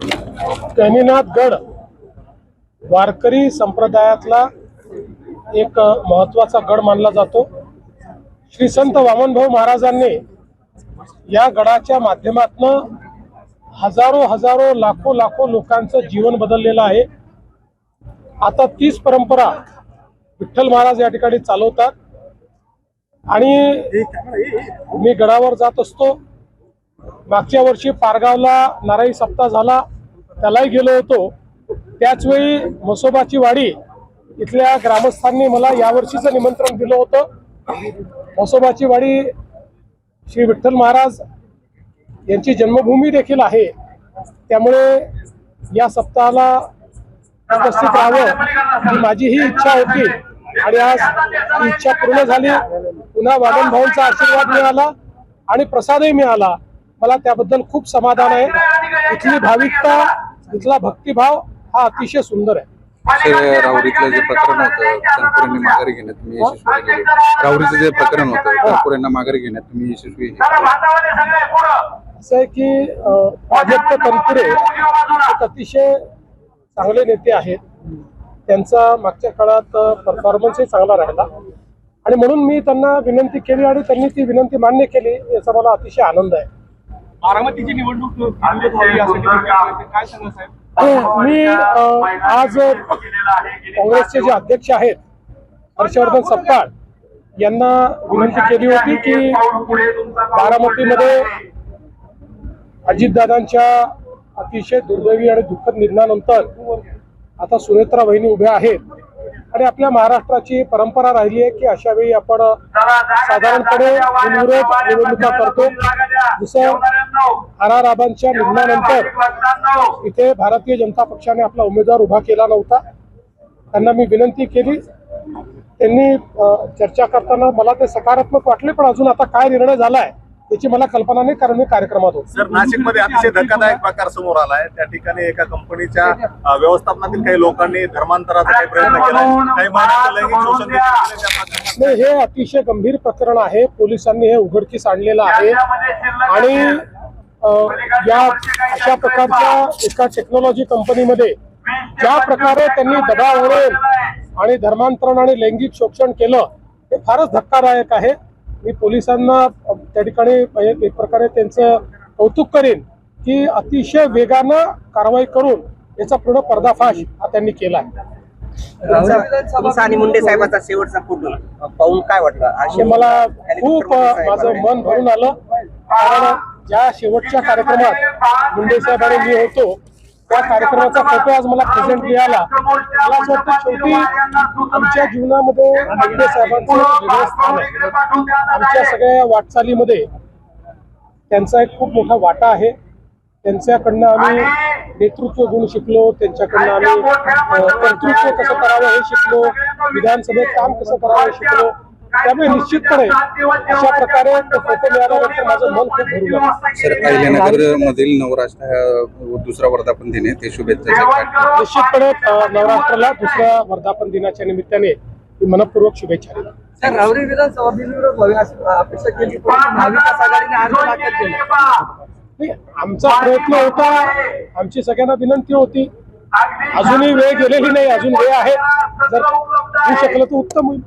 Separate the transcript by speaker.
Speaker 1: गहिनीनाथ गड वारकरी संप्रदायातला एक महत्त्वाचा गड मानला जातो। श्री संत वामनभाऊ महाराजांनी या गडाच्या माध्यमातून हजारो लाखो लोकांचं जीवन बदललेलं आहे। आता तीच परंपरा विठ्ठल महाराज या ठिकाणी चालवतात आणि मी गडावर जात असतो। मागच्या वर्षी पारगावला नारायी सप्ताह झाला, त्यालाही गेलो होतो। त्याचवेळी म्हसोबाची वाडी इथल्या ग्रामस्थांनी मला यावर्षीचं निमंत्रण दिलं होतं। म्हसोबाची वाडी श्री विठ्ठल महाराज यांची जन्मभूमी देखील आहे, त्यामुळे या सप्ताहाला उपस्थित राहावं ही माझी ही इच्छा होती आणि आज ही इच्छा पूर्ण झाली। पुन्हा वामन भाऊंचा आशीर्वाद मिळाला आणि प्रसादही मिळाला, मला त्याबद्दल खूप समाधान आहे। इथली भाविकता, इथला भक्तिभाव हा अतिशय सुंदर आहे।
Speaker 2: राहुरीतलं जे प्रकरण होतं तनपुरेंना माघारी घेण्यात तुम्ही यशस्वी गेले। राहुरीचं जे प्रकरण होतं तनपुरेंना माघारी घेण्यात तुम्ही यशस्वी
Speaker 1: असं आहे की प्राजक्त तनपुरे एक अतिशय चांगले नेते आहेत। त्यांचा मागच्या काळात परफॉर्मन्सही चांगला राहिला आणि म्हणून मी त्यांना विनंती केली आणि त्यांनी ती विनंती मान्य केली, याचा मला अतिशय आनंद आहे।
Speaker 3: बारामतीची निवडणूक काय सांगा साहेब?
Speaker 1: मी आज काँग्रेसचे जे अध्यक्ष आहेत हर्षवर्धन सपकाळ यांना विनंती केली होती की बारामतीमध्ये अजितदादांच्या अतिशय दुर्दैवी आणि दुःखद निधनानंतर आता सुनेत्रा वहिनी उभ्या आहेत आणि आपल्या महाराष्ट्राची परंपरा राहिली आहे की अशा वेळी आपण साधारणपणे बिनविरोध निवडणुका करतो। जसं आराराबांच्या निधनानंतर इथे भारतीय जनता पक्षाने आपला उमेदवार उभा केला नव्हता, त्यांना मी विनंती केली। त्यांनी चर्चा करताना मला ते सकारात्मक वाटले, पण अजून आता काय निर्णय झालाय याची मला कल्पना नाही, कारण मी कार्यक्रमात होतो।
Speaker 3: सर, नाशिकमध्ये अतिशय धक्कादायक प्रकार समोर आलाय। त्या ठिकाणी एका कंपनीच्या व्यवस्थापनातील काही लोकांनी धर्मांतराचा काही प्रयत्न केला, काही महिलांचं लैंगिक शोषण
Speaker 1: नाही, हे अतिशय गंभीर प्रकरण आहे। पोलिसांनी हे उघडकीस आणलेलं आहे आणि या अशा प्रकारच्या एका टेक्नॉलॉजी कंपनीमध्ये ज्या प्रकारे त्यांनी दबाव आणून आणि धर्मांतरण आणि लैंगिक शोषण केलं हे फारच धक्कादायक आहे। मी पोलिसांना त्या ठिकाणी एक प्रकारे त्यांचं कौतुक करेन की अतिशय वेगानं कारवाई करून याचा पूर्ण पर्दाफाश हा त्यांनी केला
Speaker 4: तुमचा आणि मुंडे साहेबांचा शेवटचा फोटो पाहून काय वाटलं?
Speaker 1: मला खूप माझं मन भरून आलं, कारण ज्या शेवटच्या कार्यक्रमात मुंडे साहेब आणि मी होतो त्या कार्यक्रमाचा फोटो आज मला प्रेझेंट मिळाला। मला असं वाटतं शेवटी आमच्या जीवनामध्ये मुंडे साहेबांचं वेगळं स्थान आहे। आमच्या सगळ्या वाटचालीमध्ये त्यांचा एक खूप मोठा वाटा आहे। त्यांच्याकडनं आम्ही नेतृत्व गुण शिकलो, त्यांच्याकडनं आम्ही कर्तृत्व कसं करावं हे शिकलो, विधानसभेत काम कसं करावं हे शिकलो। त्यामुळे निश्चितपणे अशा प्रकारे फोटो मिळाल्यानंतर माझं मन खूप भरून गेलं।
Speaker 2: सर, अहिल्यानगर मधील नवराष्ट्र दुसरा वर्धापन दिन आहे, ते शुभेच्छा।
Speaker 1: निश्चितपणे नवरात्राला दुसऱ्या वर्धापन दिनाच्या निमित्ताने मनपूर्वक शुभेच्छा।
Speaker 4: सर, राहुरी विधानसभा बिनविरोध व्हावी अशी अपेक्षा केली, महाविकास आघाडीने अर्ज दाखल केला।
Speaker 1: आमचा प्रयत्न होता, आमची सगळ्यांना विनंती होती। अजूनही वेळ गेलेली नाही, अजून वेळ आहे, जर होऊ शकलं तर उत्तम होईल।